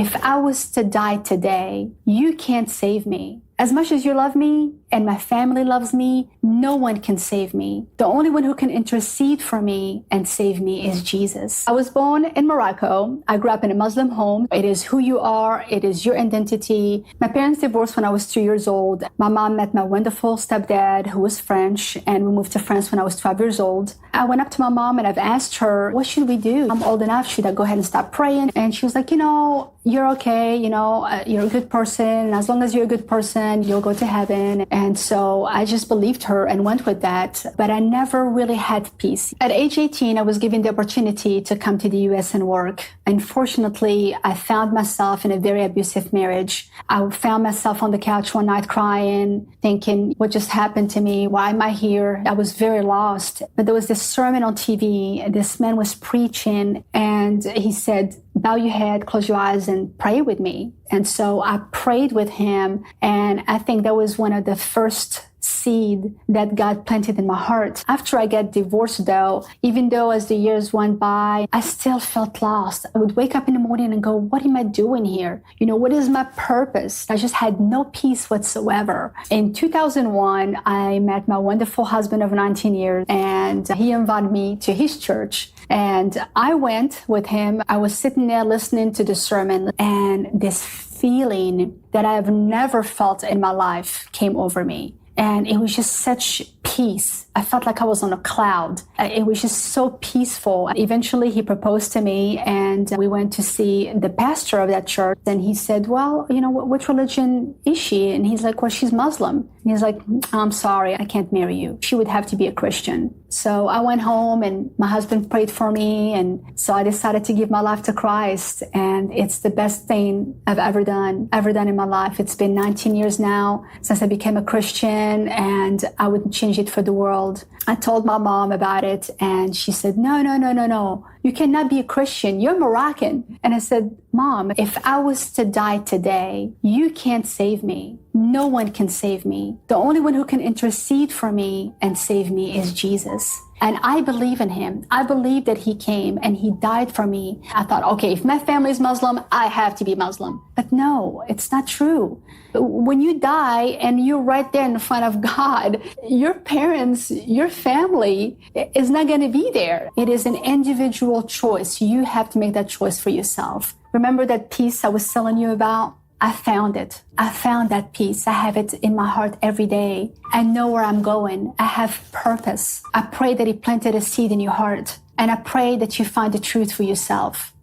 if I was to die today, you can't save me. As much as you love me and my family loves me, no one can save me. The only one who can intercede for me and save me is Jesus. I was born in Morocco. I grew up in a Muslim home. It is who you are. It is your identity. My parents divorced when I was 2 years old. My mom met my wonderful stepdad, who was French, and we moved to France when I was 12 years old. I went up to my mom and I've asked her, what should we do? I'm old enough. Should I go ahead and stop praying? And she was like, you're okay. You're a good person. As long as you're a good person, you'll go to heaven. And so I just believed her and went with that. But I never really had peace. At age 18, I was given the opportunity to come to the US and work. Unfortunately, I found myself in a very abusive marriage. I found myself on the couch one night crying, thinking, what just happened to me? Why am I here? I was very lost. But there was this sermon on TV. This man was preaching and he said, bow your head, close your eyes, and pray with me. And so I prayed with him. And I think that was one of the first seed that God planted in my heart. After I got divorced, though, even though as the years went by, I still felt lost. I would wake up in the morning and go, what am I doing here? What is my purpose? I just had no peace whatsoever. In 2001, I met my wonderful husband of 19 years, and he invited me to his church. And I went with him. I was sitting there listening to the sermon, and this feeling that I've never felt in my life came over me. And it was just such peace. I felt like I was on a cloud. It was just so peaceful. Eventually, he proposed to me, and we went to see the pastor of that church. And he said, well, which religion is she? And he's like, well, she's Muslim. And he's like, I'm sorry, I can't marry you. She would have to be a Christian. So I went home and my husband prayed for me. And so I decided to give my life to Christ. And it's the best thing I've ever done in my life. It's been 19 years now since I became a Christian, and I wouldn't change it for the world. I told my mom about it, and she said, no. You cannot be a Christian. You're Moroccan. And I said, Mom, if I was to die today, you can't save me. No one can save me. The only one who can intercede for me and save me is Jesus. And I believe in him. I believe that he came and he died for me. I thought, okay, if my family is Muslim, I have to be Muslim. But no, it's not true. When you die and you're right there in front of God, your parents, your family is not going to be there. It is an individual choice. You have to make that choice for yourself. Remember that peace I was telling you about? I found it. I found that peace. I have it in my heart every day. I know where I'm going. I have purpose. I pray that he planted a seed in your heart. And I pray that you find the truth for yourself.